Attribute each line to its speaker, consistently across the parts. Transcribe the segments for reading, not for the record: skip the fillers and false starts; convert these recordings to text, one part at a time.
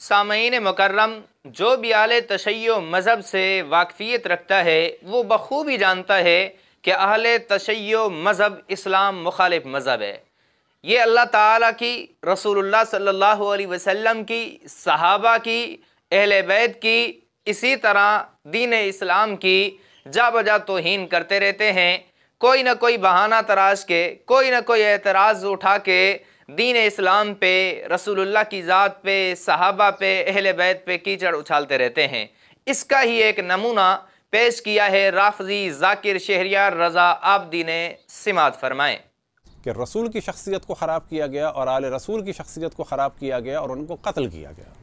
Speaker 1: سامعین مکرم، جو بھی اہل تشیع مذہب سے واقفیت رکھتا ہے وہ بخوبی جانتا ہے کہ اہل تشیع مذہب اسلام مخالف مذہب ہے۔ یہ اللہ تعالیٰ کی، رسول اللہ صلی اللہ علیہ وسلم کی، صحابہ کی، اہل بیت کی، اسی طرح دین اسلام کی جا بجا توہین کرتے رہتے ہیں۔ کوئی نہ کوئی بہانہ تراش کے، کوئی نہ کوئی اعتراض اٹھا کے دین اسلام پہ، رسول اللہ کی ذات پہ، صحابہ پہ، اہل بیت پہ کیچڑ اچھالتے رہتے ہیں۔ اس کا ہی ایک نمونہ پیش کیا ہے رافضی ذاکر شہریار رضا عابدی نے، سماعت فرمائیں
Speaker 2: کہ رسول کی شخصیت کو خراب کیا گیا اور آل رسول کی شخصیت کو خراب کیا گیا اور ان کو قتل کیا گیا۔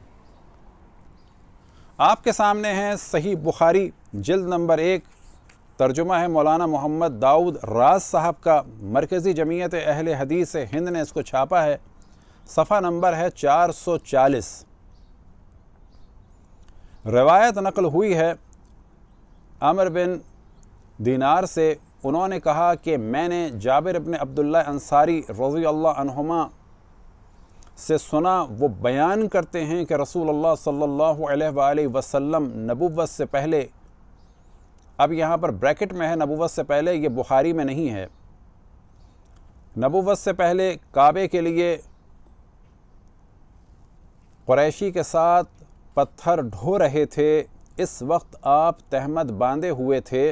Speaker 2: آپ کے سامنے ہے صحیح بخاری جلد نمبر 1، ترجمہ ہے مولانا محمد داؤد راز صاحب کا، مرکزی جمعیت اہل حدیث ہند نے اس کو چھاپا ہے، صفحہ نمبر ہے 440۔ روایت نقل ہوئی ہے عمر بن دینار سے، انہوں نے کہا کہ میں نے جابر بن عبداللہ انصاری رضی اللہ عنہما سے سنا، وہ بیان کرتے ہیں کہ رسول اللہ صلی اللہ علیہ وآلہ وسلم نبوت سے پہلے، اب یہاں پر بریکٹ میں ہے نبوت سے پہلے، یہ بخاری میں نہیں ہے، نبوت سے پہلے کعبے کے لیے قریشی کے ساتھ پتھر ڈھو رہے تھے۔ اس وقت آپ تہمت باندھے ہوئے تھے۔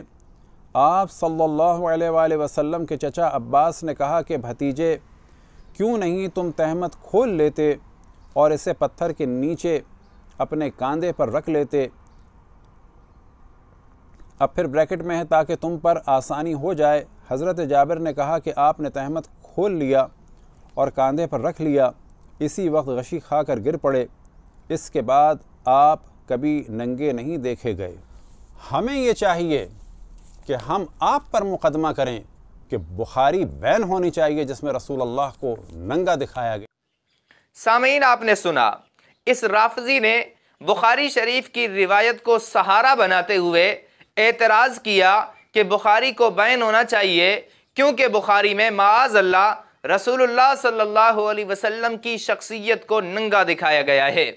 Speaker 2: آپ صلی اللہ علیہ وآلہ وسلم کے چچا عباس نے کہا کہ بھتیجے، کیوں نہیں تم تہمت کھول لیتے اور اسے پتھر کے نیچے اپنے کاندھے پر رکھ لیتے؟ اب پھر بریکٹ میں ہے تاکہ تم پر آسانی ہو جائے۔ حضرت جابر نے کہا کہ آپ نے تہمت کھول لیا اور کاندھے پر رکھ لیا، اسی وقت غشی کھا کر گر پڑے، اس کے بعد آپ کبھی ننگے نہیں دیکھے گئے۔ ہمیں یہ چاہیے کہ ہم آپ پر مقدمہ کریں کہ بخاری بین ہونی چاہیے جس میں رسول اللہ کو ننگا دکھایا گیا۔
Speaker 1: سامعین، آپ نے سنا، اس رافضی نے بخاری شریف کی روایت کو سہارا بناتے ہوئے اعتراض کیا کہ بخاری کو بین ہونا چاہیے کیونکہ بخاری میں معاذ اللہ رسول اللہ صلی اللہ علیہ وسلم کی شخصیت کو ننگا دکھایا گیا ہے۔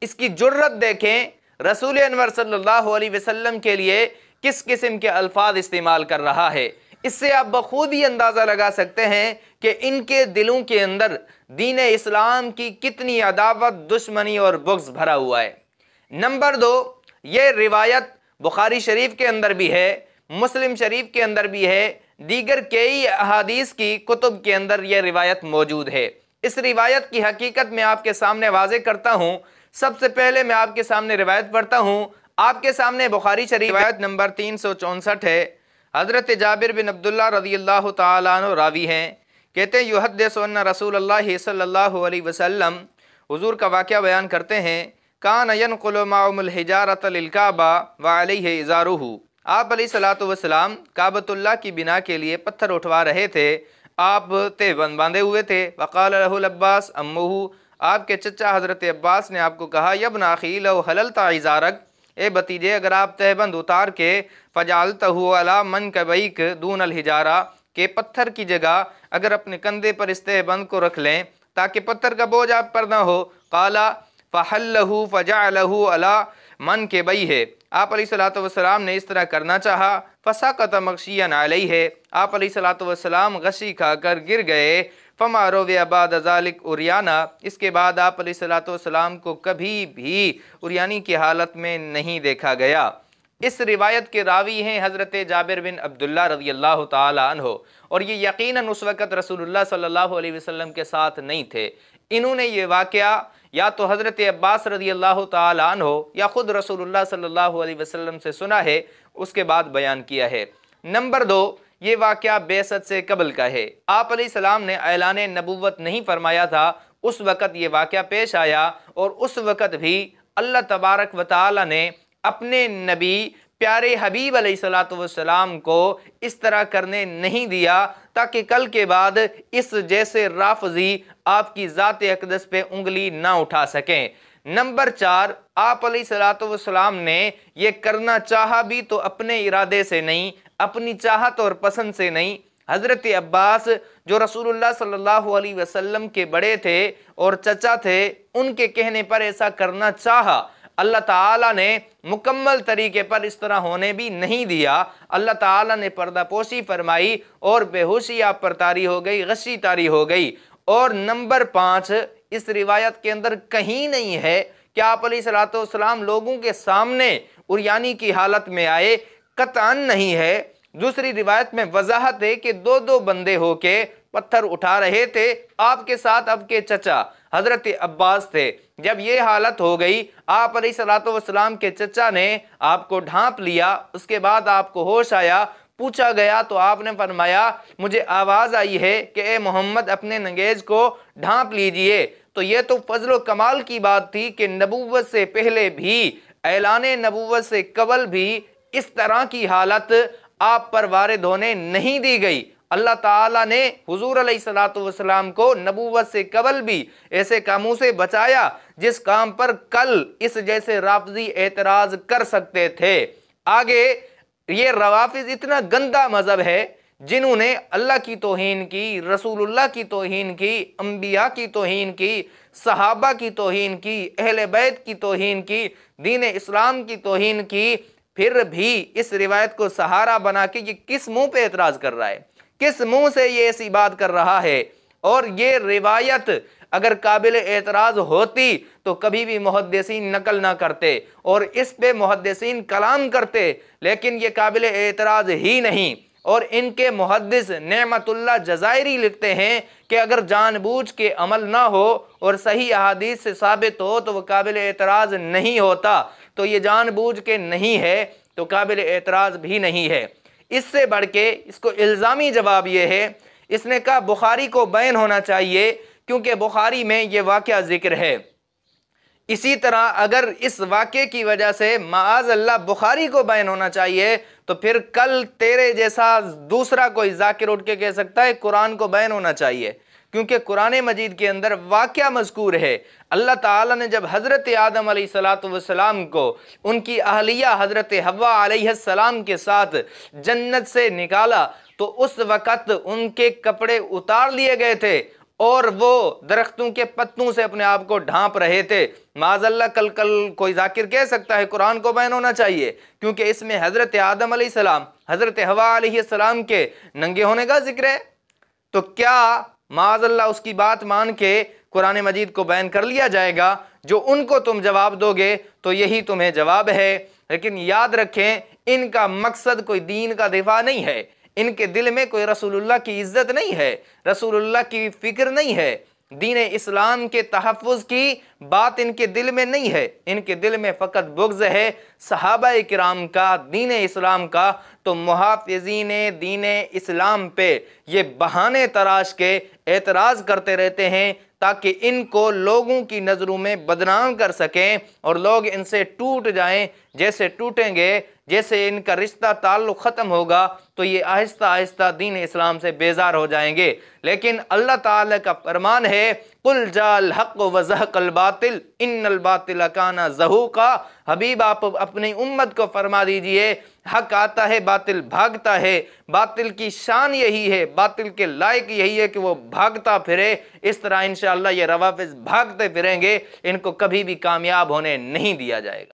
Speaker 1: اس کی جرت دیکھیں، رسول انور صلی اللہ علیہ وسلم کے لیے کس قسم کے الفاظ استعمال کر رہا ہے۔ اس سے آپ بخوبی اندازہ لگا سکتے ہیں کہ ان کے دلوں کے اندر دین اسلام کی کتنی عداوت، دشمنی اور بغض بھرا ہوا ہے۔ نمبر 2، یہ روایت بخاری شریف کے اندر بھی ہے، مسلم شریف کے اندر بھی ہے، دیگر کئی احادیث کی کتب کے اندر یہ روایت موجود ہے۔ اس روایت کی حقیقت میں آپ کے سامنے واضح کرتا ہوں۔ سب سے پہلے میں آپ کے سامنے روایت پڑھتا ہوں۔ آپ کے سامنے بخاری شریف روایت نمبر 364 ہے۔ حضرت جابر بن عبداللہ رضی اللہ تعالیٰ عنہ راوی ہیں، کہتے ہیں یحدث ان رسول اللہ صلی اللہ علیہ وسلم، حضور کا واقعہ بیان کرتے ہیں، کان ینقل معهم الحجارۃ للکعبہ وعلیہ ازارہ، آپ علیہ الصلوۃ والسلام کعبۃ اللہ کی بنا کے لیے پتھر اٹھوا رہے تھے، آپ تہبند باندھے ہوئے تھے۔ وقال لہ العباس عمہ، آپ کے چچا حضرت عباس نے آپ کو کہا، یا ابن اخی لو حللت ازارک، اے بتیجے اگر آپ تہبند اتار کے فجعلتہ علی منکبیک دون الحجارہ، کہ پتھر کی جگہ اگر اپنے کندھے پر اس تہبند کو رکھ لیں تاکہ پتھر کا بوجھ آپ پر نہ ہو، قالا فحلہ فجعلہ علی منکبیہ، آپ علیہ السلام نے اس طرح کرنا چاہا، فسقط مغشیا علیہ، آپ علیہ السلام غشی کھا کر گر گئے، فما روی بعد ذلک عریانا، اس کے بعد آپ علیہ السلام کو کبھی بھی عریانی کی حالت میں نہیں دیکھا گیا۔ اس روایت کے راوی ہیں حضرت جابر بن عبداللہ رضی اللہ تعالیٰ عنہ، اور یہ یقیناً اس وقت رسول اللہ صلی اللہ علیہ وسلم کے ساتھ نہیں تھے۔ انہوں نے یہ واقعہ یا تو حضرت عباس رضی اللہ تعالیٰ عنہ یا خود رسول اللہ صلی اللہ علیہ وسلم سے سنا ہے، اس کے بعد بیان کیا ہے۔ نمبر 2، یہ واقعہ بعثت سے قبل کا ہے۔ آپ علیہ السلام نے اعلان نبوت نہیں فرمایا تھا، اس وقت یہ واقعہ پیش آیا، اور اس وقت بھی اللہ تبارک و تعالی نے اپنے نبی پیارے حبیب علیہ السلام کو اس طرح کرنے نہیں دیا تاکہ کل کے بعد اس جیسے رافضی آپ کی ذات اقدس پہ انگلی نہ اٹھا سکیں۔ نمبر 4، آپ علیہ السلام نے یہ کرنا چاہا بھی تو اپنے ارادے سے نہیں، اپنی چاہت اور پسند سے نہیں، حضرت عباس جو رسول اللہ صلی اللہ علیہ وسلم کے بڑے تھے اور چچا تھے، ان کے کہنے پر ایسا کرنا چاہا۔ اللہ تعالیٰ نے مکمل طریقے پر اس طرح ہونے بھی نہیں دیا۔ اللہ تعالیٰ نے پردہ پوشی فرمائی اور بے ہوشی آپ پر طاری ہو گئی، غشی طاری ہو گئی۔ اور نمبر 5، اس روایت کے اندر کہیں نہیں ہے کہ آپ علیہ الصلوۃ والسلام لوگوں کے سامنے عریانی کی حالت میں آئے، قطعاً نہیں ہے۔ دوسری روایت میں وضاحت ہے کہ دو بندے ہو کے پتھر اٹھا رہے تھے، آپ کے ساتھ آپ کے چچا حضرت عباس تھے۔ جب یہ حالت ہو گئی، آپ علیہ الصلوۃ والسلام کے چچا نے آپ کو ڈھانپ لیا، اس کے بعد آپ کو ہوش آیا، پوچھا گیا تو آپ نے فرمایا مجھے آواز آئی ہے کہ اے محمد اپنے نگیز کو ڈھانپ لیجئے۔ تو یہ تو فضل و کمال کی بات تھی کہ نبوت سے پہلے بھی، اعلان نبوت سے قبل بھی اس طرح کی حالت آپ پر وارد ہونے نہیں دی گئی۔ اللہ تعالیٰ نے حضور علیہ الصلوۃ والسلام کو نبوت سے قبل بھی ایسے کاموں سے بچایا جس کام پر کل اس جیسے رافضی اعتراض کر سکتے تھے۔ آگے، یہ روافض اتنا گندا مذہب ہے جنہوں نے اللہ کی توہین کی، رسول اللہ کی توہین کی، انبیاء کی توہین کی، صحابہ کی توہین کی، اہل بیت کی توہین کی، دین اسلام کی توہین کی، پھر بھی اس روایت کو سہارا بنا کے یہ کس منہ پہ اعتراض کر رہا ہے؟ کس منہ سے یہ ایسی بات کر رہا ہے؟ اور یہ روایت اگر قابل اعتراض ہوتی تو کبھی بھی محدثین نقل نہ کرتے اور اس پہ محدثین کلام کرتے، لیکن یہ قابل اعتراض ہی نہیں۔ اور ان کے محدث نعمت اللہ جزائری لکھتے ہیں کہ اگر جان بوجھ کے عمل نہ ہو اور صحیح احادیث سے ثابت ہو تو وہ قابل اعتراض نہیں ہوتا، تو یہ جان بوجھ کے نہیں ہے تو قابل اعتراض بھی نہیں ہے۔ اس سے بڑھ کے اس کو الزامی جواب یہ ہے، اس نے کہا بخاری کو بین ہونا چاہیے کیونکہ بخاری میں یہ واقعہ ذکر ہے۔ اسی طرح اگر اس واقعے کی وجہ سے معاذ اللہ بخاری کو بین ہونا چاہیے تو پھر کل تیرے جیسا دوسرا کوئی ذاکر اٹھ کے کہہ سکتا ہے قرآن کو بین ہونا چاہیے، کیونکہ قرآن مجید کے اندر واقعہ مذکور ہے۔ اللہ تعالیٰ نے جب حضرت آدم علیہ السلام کو ان کی اہلیہ حضرت حوا علیہ السلام کے ساتھ جنت سے نکالا تو اس وقت ان کے کپڑے اتار لیے گئے تھے اور وہ درختوں کے پتوں سے اپنے آپ کو ڈھانپ رہے تھے۔ معاذ اللہ کل کوئی ذاکر کہہ سکتا ہے قرآن کو بین ہونا چاہیے، کیونکہ اس میں حضرت آدم علیہ السلام، حضرت حوا علیہ السلام کے ننگے ہونے کا ذکر ہے، تو کیا معاذ اللہ اس کی بات مان کے قرآن مجید کو بین کر لیا جائے گا؟ جو ان کو تم جواب دو گے تو یہی تمہیں جواب ہے۔ لیکن یاد رکھیں ان کا مقصد کوئی دین کا دفاع نہیں ہے، ان کے دل میں کوئی رسول اللہ کی عزت نہیں ہے، رسول اللہ کی فکر نہیں ہے، دین اسلام کے تحفظ کی بات ان کے دل میں نہیں ہے، ان کے دل میں فقط بغض ہے صحابہ کرام کا، دین اسلام کا۔ تو محافظین دین اسلام پہ یہ بہانے تراش کے اعتراض کرتے رہتے ہیں تاکہ ان کو لوگوں کی نظروں میں بدنام کر سکیں اور لوگ ان سے ٹوٹ جائیں۔ جیسے ٹوٹیں گے، جیسے ان کا رشتہ تعلق ختم ہوگا تو یہ آہستہ آہستہ دین اسلام سے بیزار ہو جائیں گے۔ لیکن اللہ تعالیٰ کا فرمان ہے قُلْ جَاءَ الْحَقُّ وَزَهَقَ الْبَاطِلُ إِنَّ الْبَاطِلَ كَانَ زَهُوقًا۔ حبیب آپ اپنی امت کو فرما دیجئے حق آتا ہے باطل بھاگتا ہے، باطل کی شان یہی ہے، باطل کے لائق یہی ہے کہ وہ بھاگتا پھرے۔ اس طرح انشاءاللہ یہ روافض بھاگتے پھریں گے، ان کو کبھی بھی کامیاب ہونے نہیں دیا جائے گا۔